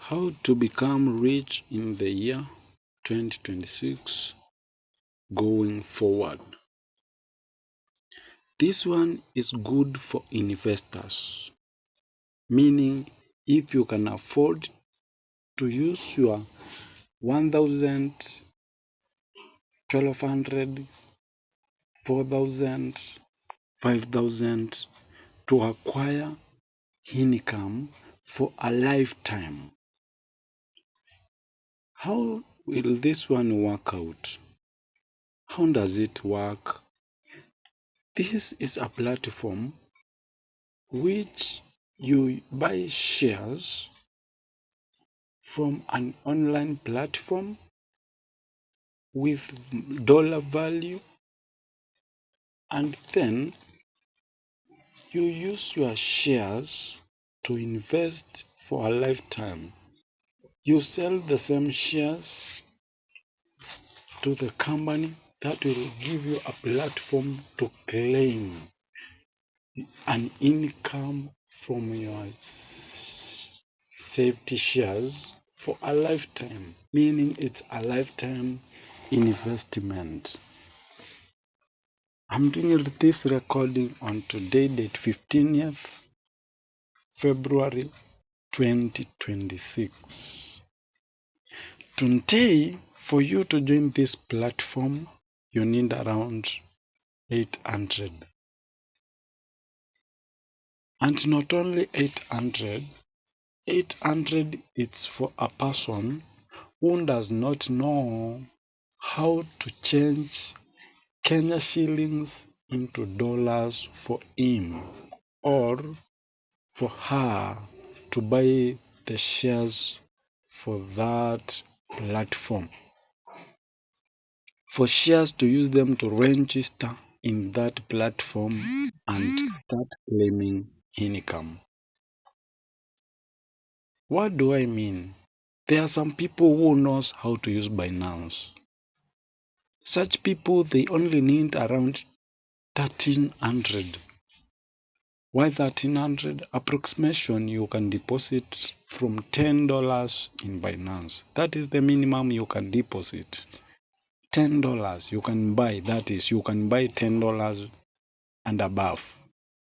How to become rich in the year 2026 going forward. This one is good for investors, meaning if you can afford to use your 1000, 1200, 4000, 5000 to acquire income for a lifetime. How will this one work out? How does it work? This is a platform which you buy shares from an online platform with dollar value, and then you use your shares to invest for a lifetime. You sell the same shares to the company that will give you a platform to claim an income from your safety shares for a lifetime, meaning it's a lifetime investment. I'm doing this recording on today, date 15th February 2026. Today, for you to join this platform, you need around 800. And not only 800, 800 is for a person who does not know how to change Kenya shillings into dollars for him or for her to buy the shares for that platform. For shares to use them to register in that platform and start claiming income. What do I mean? There are some people who knows how to use Binance. Such people, they only need around 1300. Why 1300? Approximation, you can deposit from $10 in Binance. That is the minimum you can deposit. $10 you can buy, that is, you can buy $10 and above.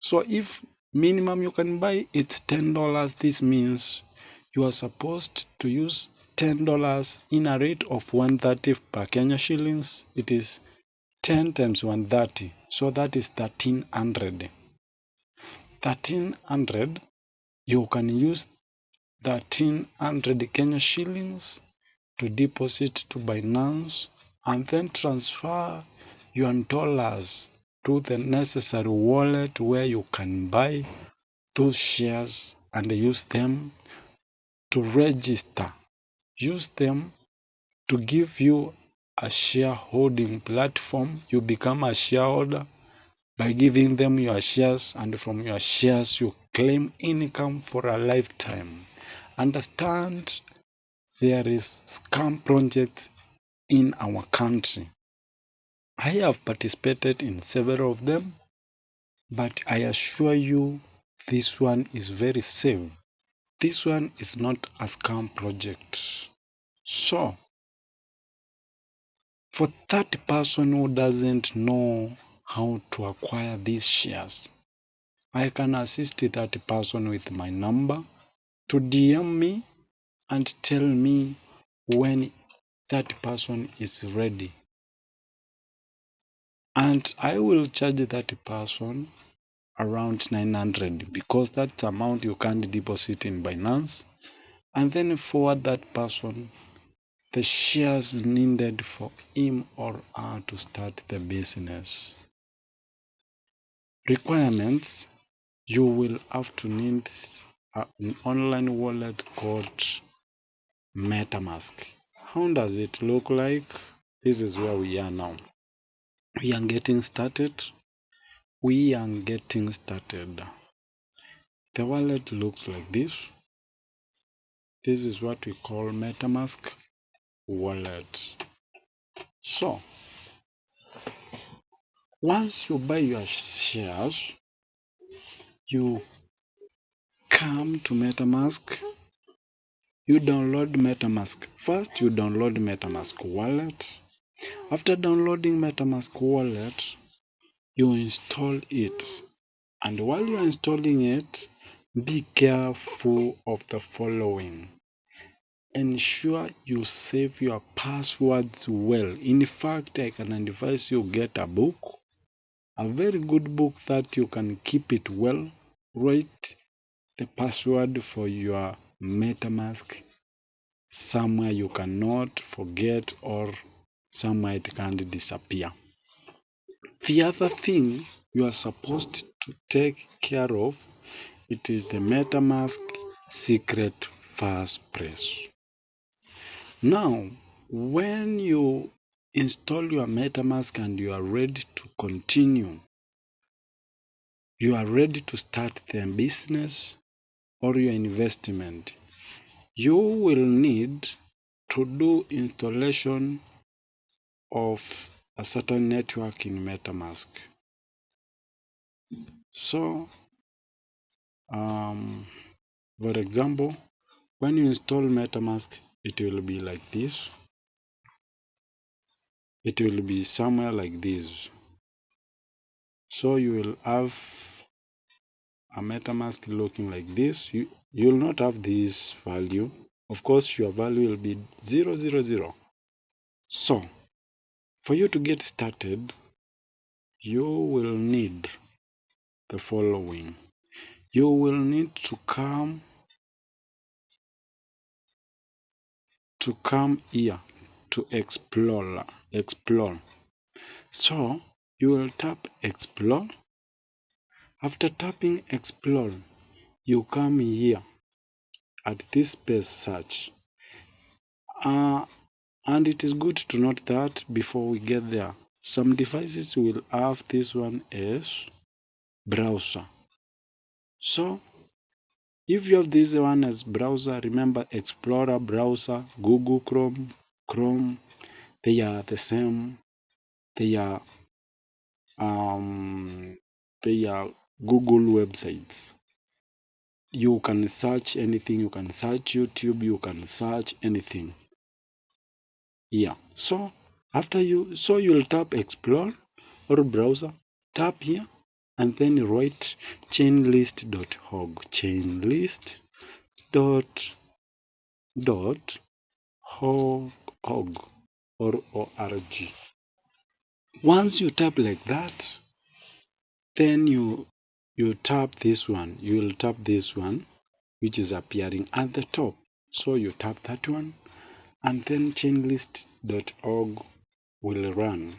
So if minimum you can buy it's $10, this means you are supposed to use $10 in a rate of 130 per Kenya shillings. It is 10 times 130, so that is 1300. 1300, you can use 1300 Kenya shillings to deposit to Binance and then transfer your dollars to the necessary wallet where you can buy those shares and use them to register. Use them to give you a shareholding platform. You become a shareholder by giving them your shares, and from your shares you claim income for a lifetime. Understand, there is scam projects in our country. I have participated in several of them, but I assure you this one is very safe. This one is not a scam project. So, for that person who doesn't know how to acquire these shares, I can assist that person with my number to DM me and tell me when that person is ready. And I will charge that person around 900 because that's the amount you can't deposit in Binance, and then forward that person the shares needed for him or her to start the business. Requirements: you will have to need an online wallet called MetaMask. How does it look like? This is where we are now. We are getting started. The wallet looks like this. This is what we call MetaMask wallet. So, once you buy your shares, you come to MetaMask, you download MetaMask. First, you download MetaMask wallet. After downloading MetaMask wallet, you install it. And while you are installing it, be careful of the following. Ensure you save your passwords well. In fact, I can advise you get a book, a very good book that you can keep it well. Write the password for your MetaMask somewhere you cannot forget or somewhere it can't disappear. The other thing you are supposed to take care of, it is the MetaMask secret phrase. Now, when you install your MetaMask and you are ready to continue, you are ready to start the business or your investment, you will need to do installation of a certain network in MetaMask. So, for example, when you install MetaMask, it will be like this. It will be somewhere like this. So you will have a MetaMask looking like this. You will not have this value. Of course, your value will be 000. So, for you to get started, you will need the following. You will need to come here to explore. So you will tap explore. After tapping explore, you come here at this space search. And it is good to note that before we get there, some devices will have this one as browser. So if you have this one as browser, remember Explorer, browser, Google Chrome, they are the same. They are Google websites. You can search anything. You can search YouTube. You can search anything. Yeah. So you'll tap Explore or browser. Tap here and then write chainlist.org. Chainlist.org or org. Once you tap like that, then you tap this one. You will tap this one, which is appearing at the top. So you tap that one, and then chainlist.org will run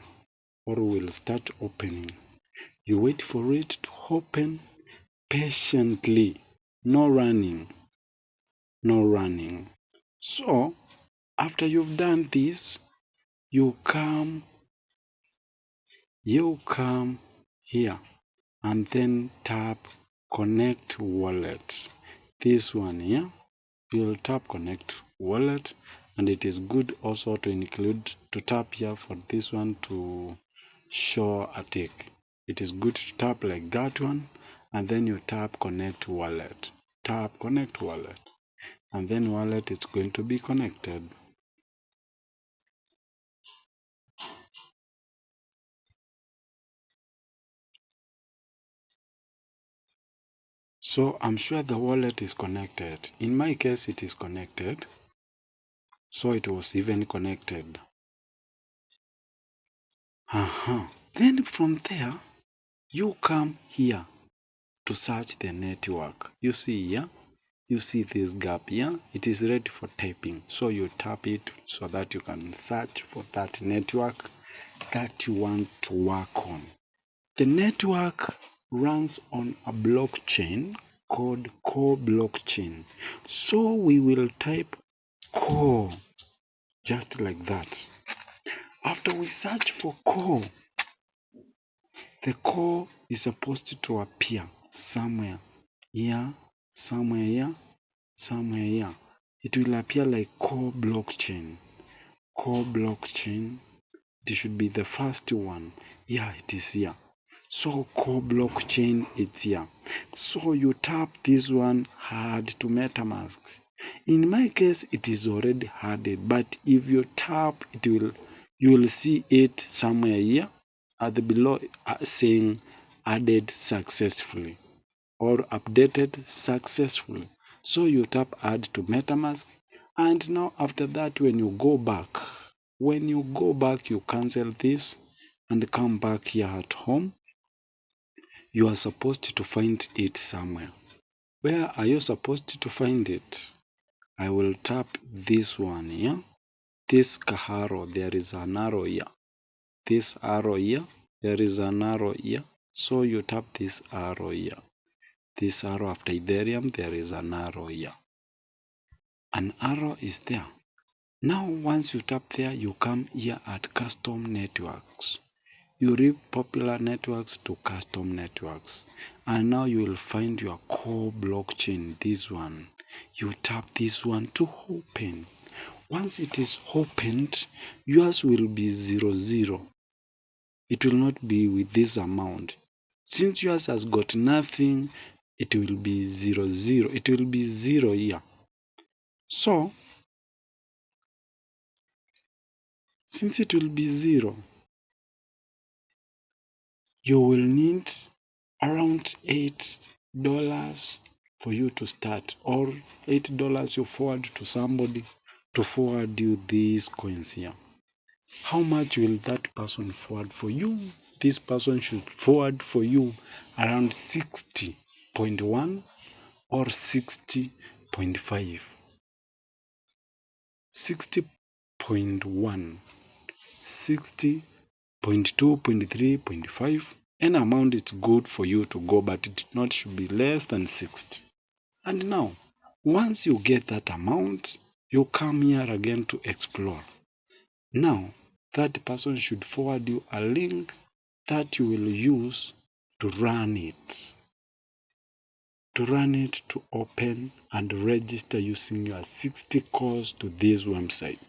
or will start opening. You wait for it to open patiently. No running. So after you've done this, you come here and then tap connect wallet. This one here, you'll tap connect wallet, and it is good also to tap here for this one to show a tick. It is good to tap like that one, and then you tap connect wallet. Tap connect wallet, and then wallet is going to be connected. So I'm sure the wallet is connected. In my case, it is connected. So it was even connected. Then from there, you come here to search the network. You see here, you see this gap here. It is ready for typing. So you tap it so that you can search for that network that you want to work on. The network runs on a blockchain called Core blockchain. So we will type Core just like that. After we search for Core, the Core is supposed to appear somewhere here, somewhere here, somewhere here. It will appear like Core blockchain. Core blockchain. It should be the first one. Yeah, it is here. So core blockchain is here. So you tap this one, add to MetaMask. In my case, it is already added, but if you tap, you will see it somewhere here at the below saying added successfully or updated successfully. So you tap add to MetaMask, and now after that, when you go back, you cancel this and come back here at home. You are supposed to find it somewhere. Where are you supposed to find it? I will tap this one here. This arrow, there is an arrow here. This arrow here, there is an arrow here. So you tap this arrow here. This arrow after Ethereum, there is an arrow here. An arrow is there. Now, once you tap there, you come here at custom networks. You read popular networks to custom networks. And now you will find your core blockchain, this one. You tap this one to open. Once it is opened, yours will be 00. It will not be with this amount. Since yours has got nothing, it will be 00. It will be 0 here. So, since it will be 0, you will need around $8 for you to start, or $8 you forward to somebody to forward you these coins here. How much will that person forward for you? This person should forward for you around 60.1 or 60.5. 60.1, 60.2, 0.3, 0.5. Any amount is good for you to go, but it not should be less than 60. And now, once you get that amount, you come here again to explore. Now, that person should forward you a link that you will use to run it. To open and register using your 60 cores to this website.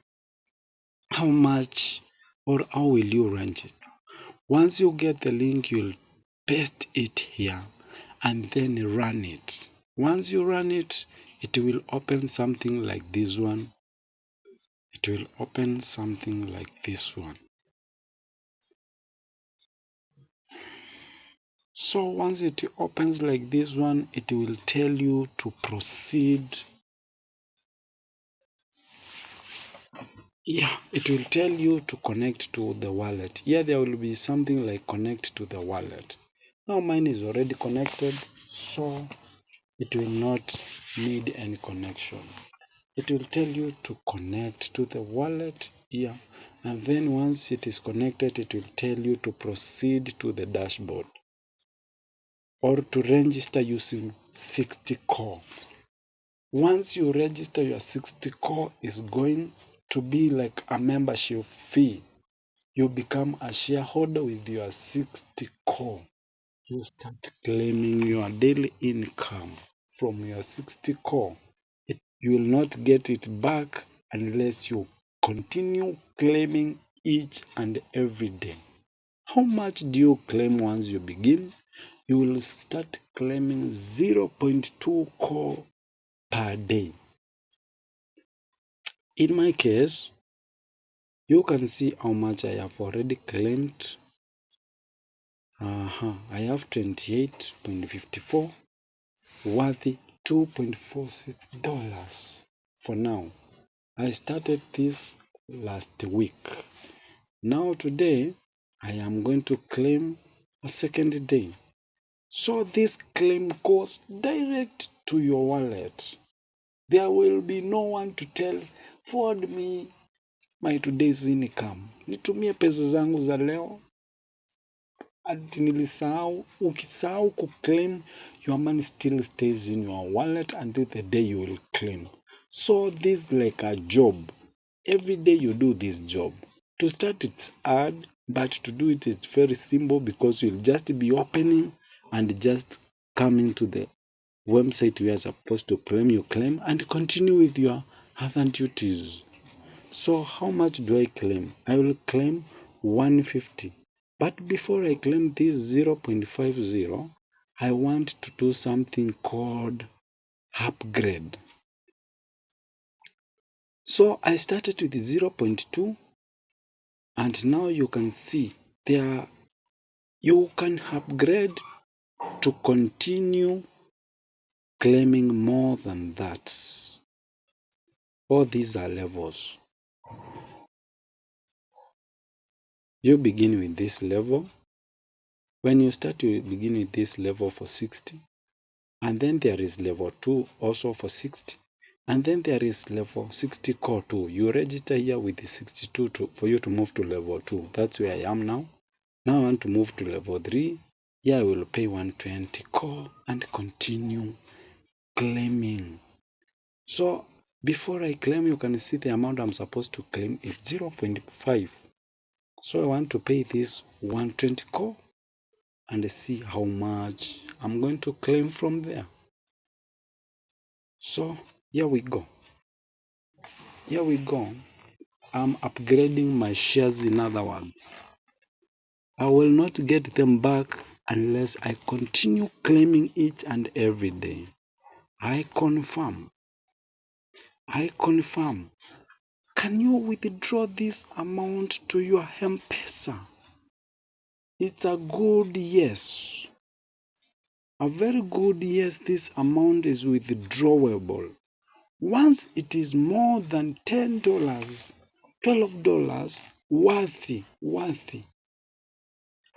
How much or how will you register? Once you get the link, you'll paste it here and then run it. Once you run it, it will open something like this one. It will open something like this one. So once it opens like this one, it will tell you to proceed. Yeah, it will tell you to connect to the wallet. Here there will be something like connect to the wallet. Now mine is already connected, so it will not need any connection. It will tell you to connect to the wallet here, and then once it is connected, it will tell you to proceed to the dashboard or to register using 60 core. Once you register, your 60 core is going to be like a membership fee. You become a shareholder with your 60 core. You start claiming your daily income from your 60 core. You will not get it back unless you continue claiming each and every day. How much do you claim once you begin? You will start claiming 0.2 core per day. In my case, you can see how much I have already claimed. I have 28.54 worth $2.46 for now. I started this last week. Now today, I am going to claim a second day. So this claim goes direct to your wallet. There will be no one to tell, forward me my today's income. Nitumie pesa zangu za leo. Ati nilisahau. Ukisahau kuclaim, your money still stays in your wallet until the day you will claim. So this is like a job. Every day you do this job. To start it's hard, but to do it it's very simple because you'll just be opening and just coming to the website where you're supposed to claim, you claim and continue with your other duties. So how much do I claim? I will claim 150. But before I claim this 0.50, I want to do something called upgrade. So I started with 0.2, and now you can see there you can upgrade to continue claiming more than that. All these are levels. You begin with this level. When you start, you begin with this level for 60, and then there is level 2 also for 60, and then there is level 60 core 2. You register here with the 62 for you to move to level 2. That's where I am now. Now I want to move to level 3. Here I will pay 120 core and continue claiming. So before I claim, you can see the amount I'm supposed to claim is 0.5. So I want to pay this 120 core and see how much I'm going to claim from there. So here we go. Here we go. I'm upgrading my shares, in other words. I will not get them back unless I continue claiming each and every day. I confirm. I confirm. Can you withdraw this amount to your M-Pesa? It's a good yes. A very good yes, this amount is withdrawable. Once it is more than $10, $12, worthy.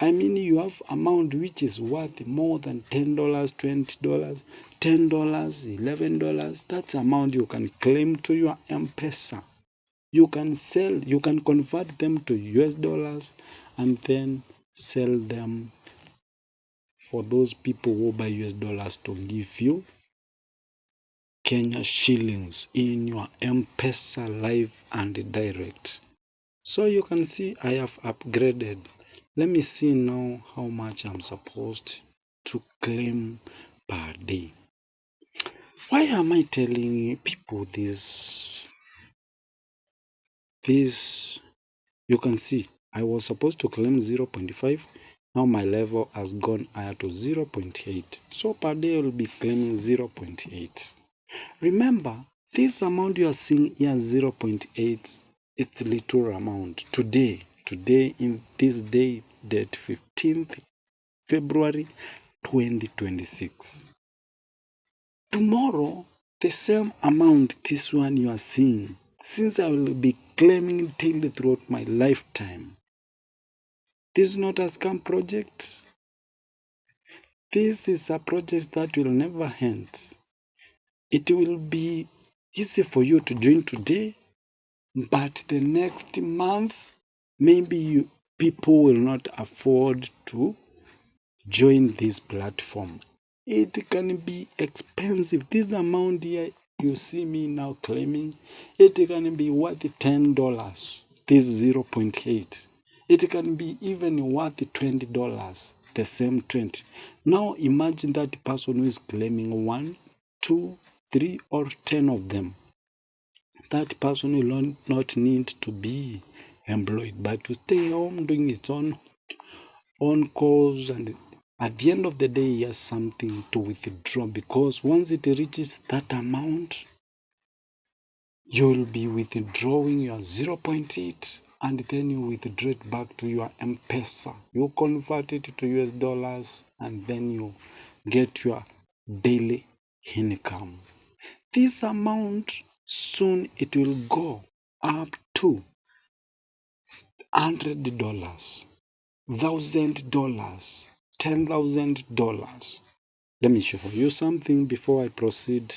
I mean, you have amount which is worth more than $10, $20, $10, $11. That's amount you can claim to your M-Pesa. You can sell, you can convert them to US dollars and then sell them for those people who buy US dollars to give you Kenya shillings in your M-Pesa live and direct. So you can see I have upgraded. Let me see now how much I'm supposed to claim per day. Why am I telling people this? You can see I was supposed to claim 0.5. Now my level has gone higher to 0.8. So per day I will be claiming 0.8. Remember, this amount you are seeing here, 0.8, it's little amount. Today in this day, date 15th February 2026. Tomorrow, the same amount, this one you are seeing, since I will be claiming daily throughout my lifetime. This is not a scam project. This is a project that will never end. It will be easy for you to join today, but the next month, maybe people will not afford to join this platform. It can be expensive. This amount here you see me now claiming, it can be worth $10. This 0.8. It can be even worth $20. The same 20. Now imagine that person who is claiming 1, 2, 3, or 10 of them. That person will not need to be employed, but to stay home doing its own calls, and at the end of the day he has something to withdraw, because once it reaches that amount, you will be withdrawing your 0.8 and then you withdraw it back to your M-Pesa. You convert it to US dollars and then you get your daily income. This amount soon it will go up to $100, $1,000, $10,000. Let me show you something before I proceed.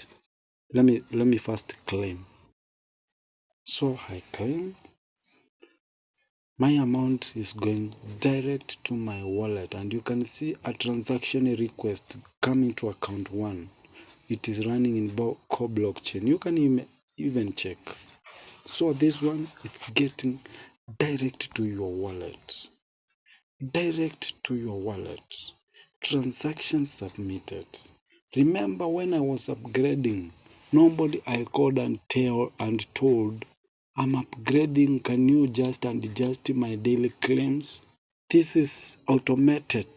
Let me first claim. So I claim. My amount is going direct to my wallet, and you can see a transaction request coming to account 1. It is running in core blockchain. You can even check. So this one is getting direct to your wallet. Direct to your wallet. Transaction submitted. Remember when I was upgrading, nobody I called and told, I'm upgrading, can you just adjust my daily claims? This is automated,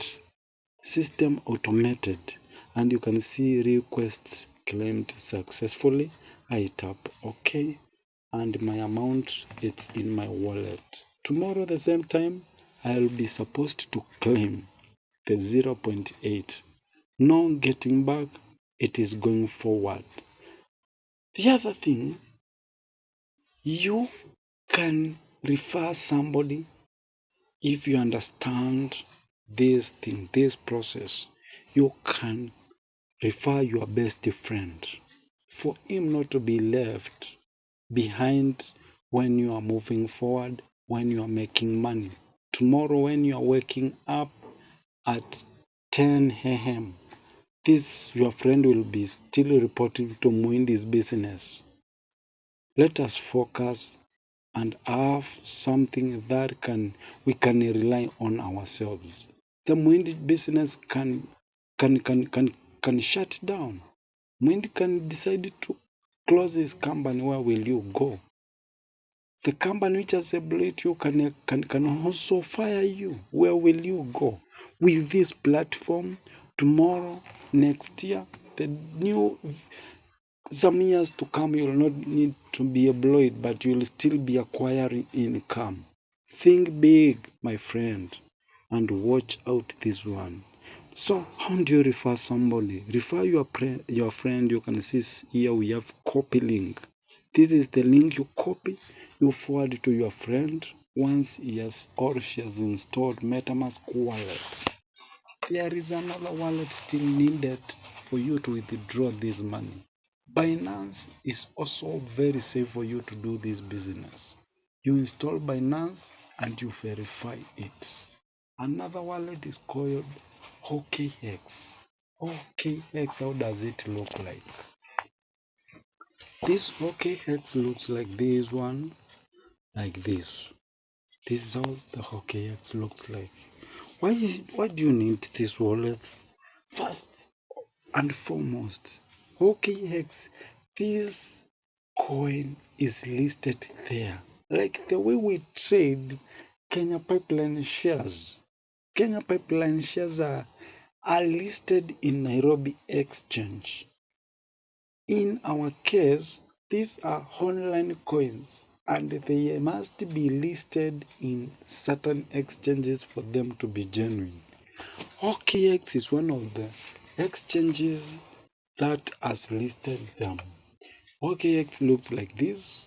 system automated, and you can see request claimed successfully. I tap OK, and my amount is in my wallet. Tomorrow the same time, I'll be supposed to claim the 0.8. No getting back, it is going forward. The other thing, you can refer somebody if you understand this thing, this process. You can refer your best friend for him not to be left behind when you are moving forward, when you are making money. Tomorrow, when you are waking up at 10 a.m., this your friend will be still reporting to Muindi's business. Let us focus and have something that we can rely on ourselves. The Muindi business can shut down. Muindi can decide to close his company. Where will you go? The company which has employed you can also fire you. Where will you go? With this platform, tomorrow, next year, some years to come, you will not need to be employed, but you will still be acquiring income. Think big, my friend, and watch out this one. So, how do you refer somebody? Refer your friend. You can see here we have copy link. This is the link you copy, you forward to your friend once he has or she has installed MetaMask wallet. There is another wallet still needed for you to withdraw this money. Binance is also very safe for you to do this business. You install Binance and you verify it. Another wallet is called OKX. OKX, how does it look like? This OKX looks like this one, like this. This is how the OKX looks like. Why do you need this wallet? First and foremost, OKX, this coin is listed there. Like the way we trade Kenya Pipeline shares. Kenya Pipeline shares are listed in Nairobi Exchange. In our case, these are online coins and they must be listed in certain exchanges for them to be genuine. OKX is one of the exchanges that has listed them. OKX looks like this,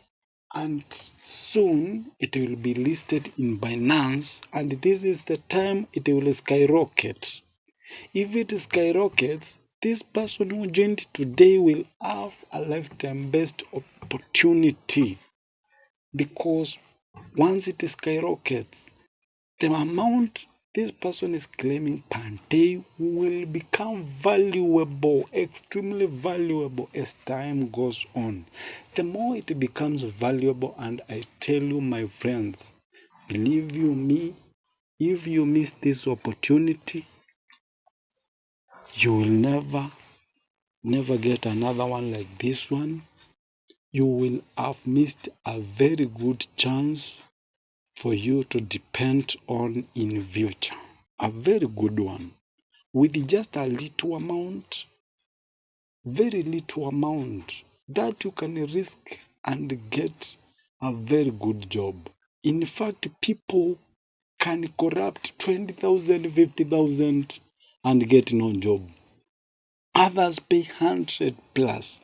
and soon it will be listed in Binance, and this is the time it will skyrocket. If it skyrockets, this person who joined today will have a lifetime best opportunity, because once it skyrockets, the amount this person is claiming per day will become valuable, extremely valuable as time goes on. The more it becomes valuable, and I tell you, my friends, believe you me, if you miss this opportunity, you will never get another one like this one. You will have missed a very good chance for you to depend on in future. A very good one. With just a little amount, very little amount, that you can risk and get a very good job. In fact, people can corrupt 20,000, 50,000 and get no job. Others pay 100 plus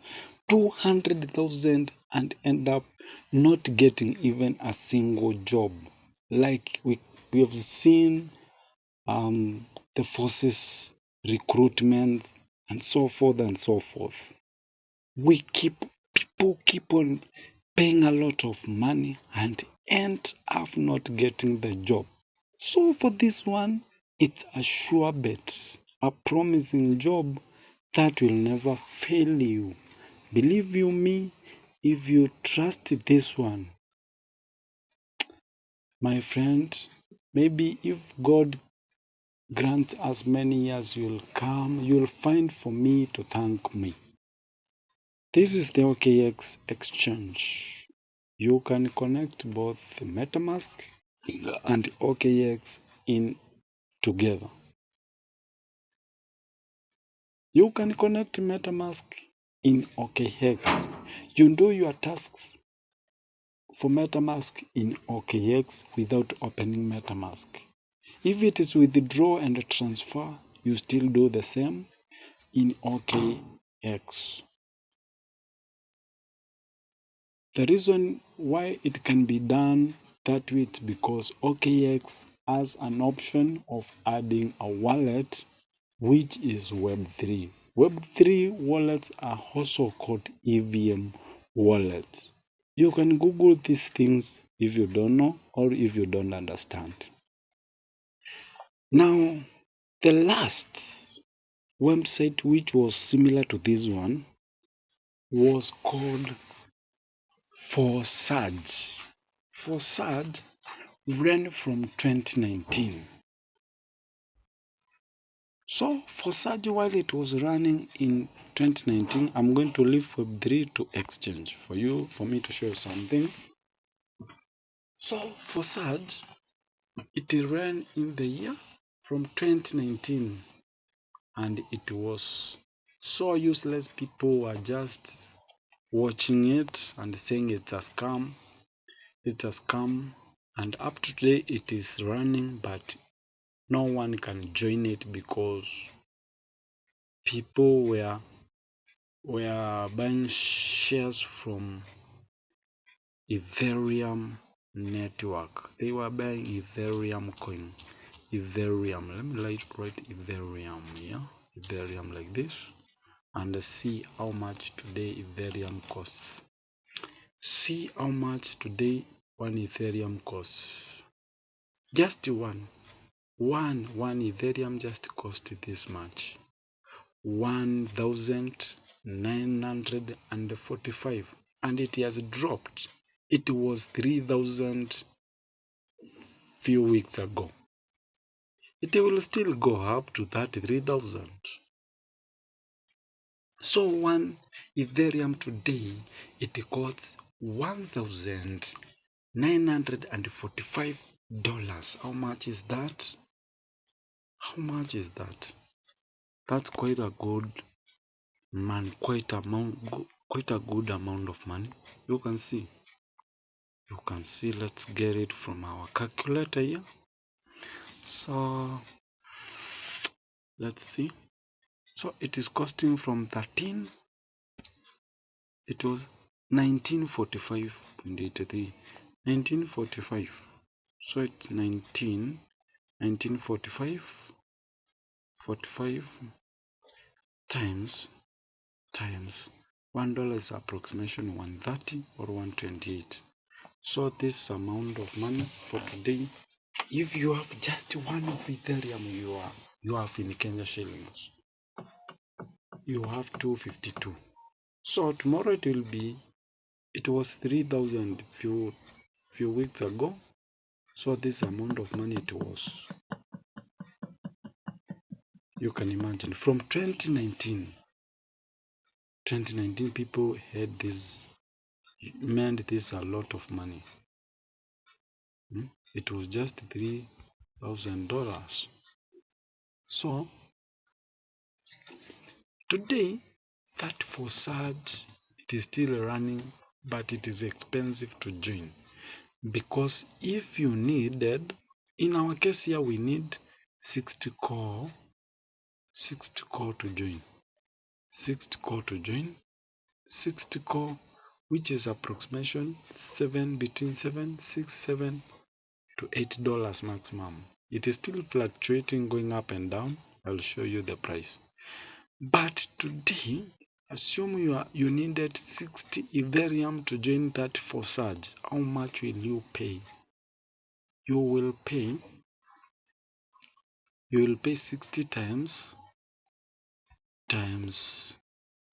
200,000 and end up not getting even a single job. Like we have seen the forces recruitment and so forth and so forth. People keep on paying a lot of money and end up not getting the job. So for this one, it's a sure bet, a promising job that will never fail you. Believe you me, if you trust this one, my friend, maybe if God grants us many years, you'll find for me to thank me. This is the OKX exchange. You can connect both MetaMask and OKX in together. You can connect MetaMask in OKX. You do your tasks for MetaMask in OKX without opening MetaMask. If it is withdraw and transfer, you still do the same in OKX. The reason why it can be done that way is because OKX has an option of adding a wallet, which is Web3. Web3 wallets are also called EVM wallets. You can Google these things if you don't know or if you don't understand. Now, the last website which was similar to this one was called Coresage. Coresage ran from 2019. So Coresage, while it was running in 2019, I'm going to leave Web3 to exchange for me to show you something. So Coresage, it ran in the year from 2019 and it was so useless. People were just watching it and saying it's a scam. It's a scam, and up to today it is running, but no one can join it because people were buying shares from Ethereum network. They were buying Ethereum coin. Ethereum. Let me write Ethereum here. Ethereum like this. And see how much today Ethereum costs. See how much today one Ethereum costs. Just one Ethereum just cost this much. 1,945, and it has dropped. It was 3,000 few weeks ago. It will still go up to 33,000. So one Ethereum today, it costs $1,945. How much is that? How much is that? That's quite a good man, quite a good amount of money. You can see. Let's get it from our calculator here. So let's see. So it is costing from 13. It was 1945.83. 1945. So it's 1945 45 times $1 is approximation 130 or 128. So this amount of money for today, if you have just one of Ethereum, you have in Kenya shillings, you have 252. So tomorrow it was 3,000 few weeks ago. So this amount of money it was, you can imagine, from 2019 people had this, meant this a lot of money. It was just $3,000. So today, that Coresage, it is still running, but it is expensive to join, because if you needed, in our case here, we need 60 core to join. 60 core to join. 60 core, which is approximation between $7 to $8 maximum. It is still fluctuating, going up and down. I'll show you the price. But today, assume you needed 60 Ethereum to join that Coresage. How much will you pay? You will pay 60 times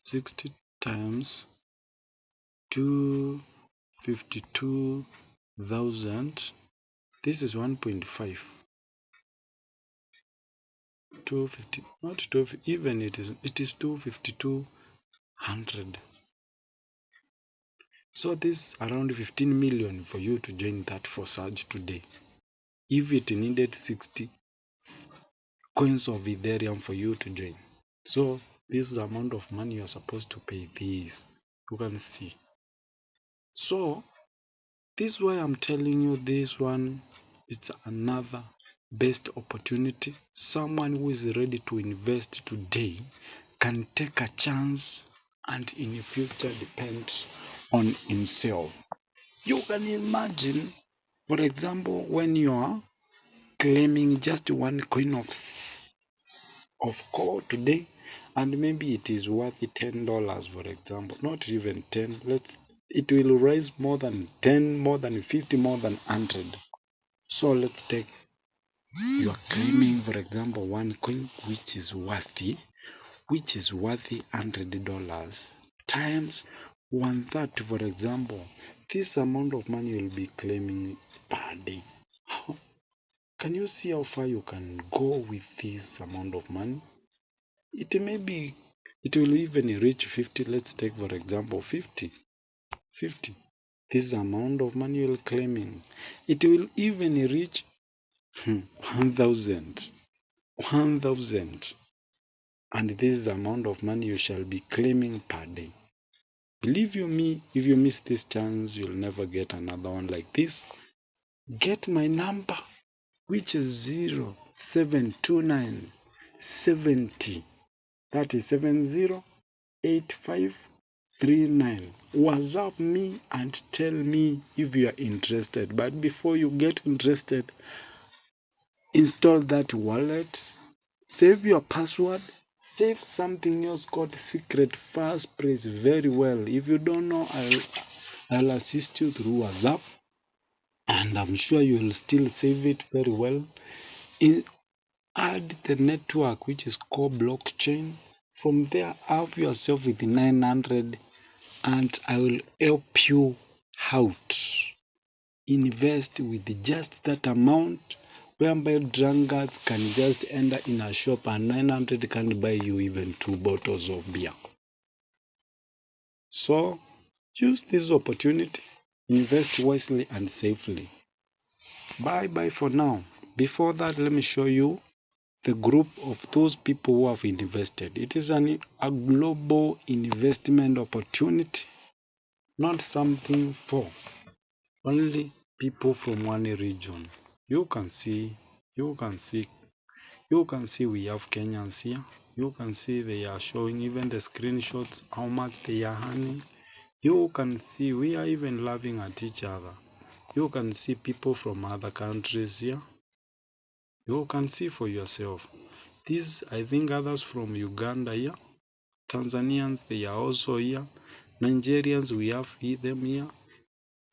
60 times 252,000. This is 1.5. 250, not 250, even it is 252,100. So this is around 15 million for you to join that Coresage today. if it needed 60 coins of Ethereum for you to join. So this is the amount of money you're supposed to pay this. You can see. So this is why I'm telling you this one is another best opportunity. Someone who is ready to invest today can take a chance and in the future depend on himself. You can imagine, for example, when you are claiming just one coin of core today, and maybe it is worth $10, for example, not even 10. It will rise more than 10, more than 50, more than 100. So let's take, you are claiming, for example, one coin which is worthy $100 times 130, for example. This amount of money you'll be claiming per day. Can you see how far you can go with this amount of money? It will even reach 50. Let's take, for example, 50. This amount of money you're claiming. It will even reach 1,000. 1,000. And this is the amount of money you shall be claiming per day. Believe you me, if you miss this chance, you'll never get another one like this. Get my number, which is 072970. That is 708539. WhatsApp me and tell me if you are interested. But before you get interested, install that wallet, save your password, save something else called secret fast press very well. If you don't know, I'll assist you through WhatsApp, and I'm sure you will still save it very well. Add the network which is called blockchain. From there, have yourself with 900, and I will help you out. Invest with just that amount, whereby drunkards can just enter in a shop and 900 can buy you even 2 bottles of beer. So use this opportunity, invest wisely and safely. Bye for now. Before that, let me show you the group of those people who have invested. It is a global investment opportunity, not something for only people from one region. You can see we have Kenyans here. You can see they are showing even the screenshots, how much they are earning. You can see we are even laughing at each other. You can see people from other countries here. You can see for yourself. These, I think, others from Uganda here. Tanzanians, they are also here. Nigerians, we have them here.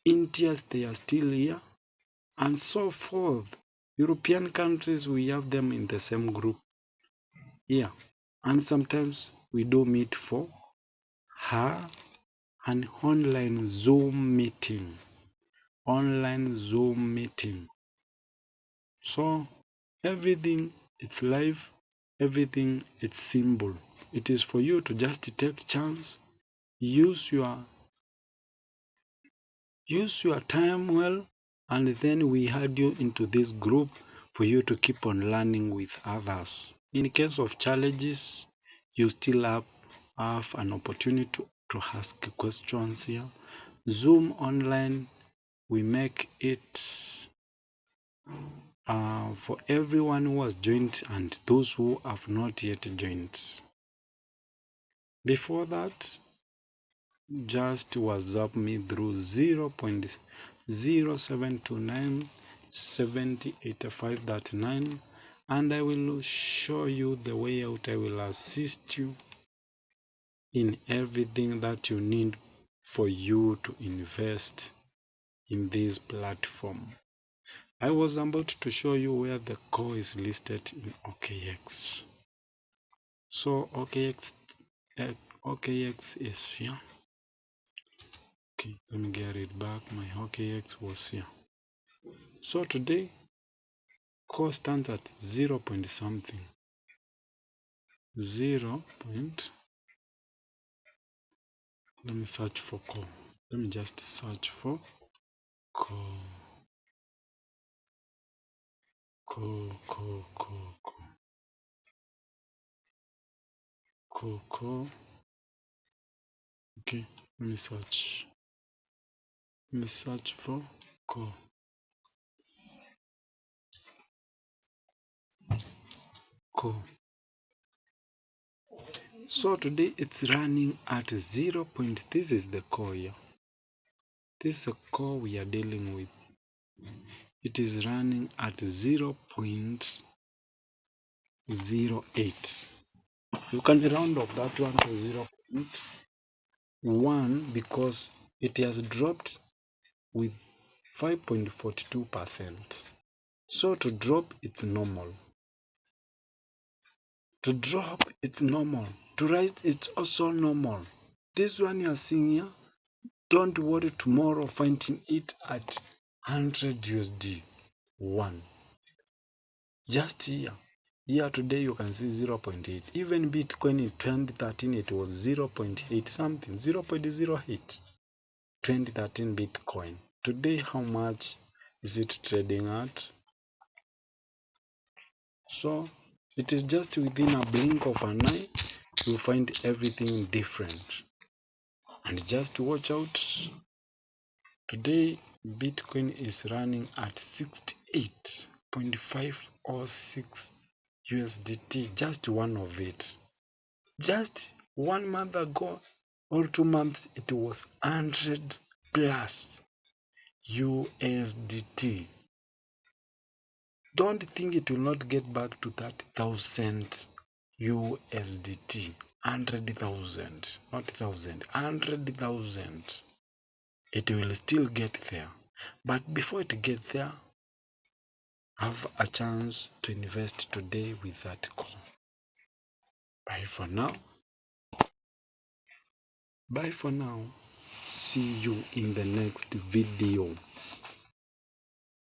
Indians, they are still here. And so forth. European countries, we have them in the same group here. And sometimes we do meet for an online Zoom meeting. So everything it's live, everything it's simple. It is for you to just take chance, use your time well, and then we add you into this group for you to keep on learning with others. In case of challenges, you still have an opportunity to ask questions here. Zoom online, we make it for everyone who has joined and those who have not yet joined. Before that, just WhatsApp me through 0.0729708539, and I will show you the way out. I will assist you in everything that you need for you to invest in this platform. I was about to show you where the core is listed in OKX. So OKX is here. Okay, let me get it back. My OKX was here. So today, core stands at 0 point something. 0 point. Let me search for core. Let me just search for core. Okay, let me search. For co. So today it's running at 0. This is the core here. This is a core we are dealing with. It is running at 0.08. You can round off that one to 0.1 because it has dropped with 5.42%. So to drop, it's normal. To drop, it's normal. To rise, it's also normal. This one you are seeing here, don't worry tomorrow finding it at 100 USD. One. Just here. Here today you can see 0.8. Even Bitcoin in 2013 it was 0.8 something. 0.08. 2013 Bitcoin. Today how much is it trading at? So it is just within a blink of an eye you find everything different. And just watch out. Today Bitcoin is running at 68.506 USDT, just one of it. Just 1 month ago or 2 months it was 100 plus USDT. Don't think it will not get back to that 1,000 USDT. 100,000, not 1,000, 100,000. It will still get there. But before it gets there, have a chance to invest today with that coin. Bye for now. Bye for now. See you in the next video.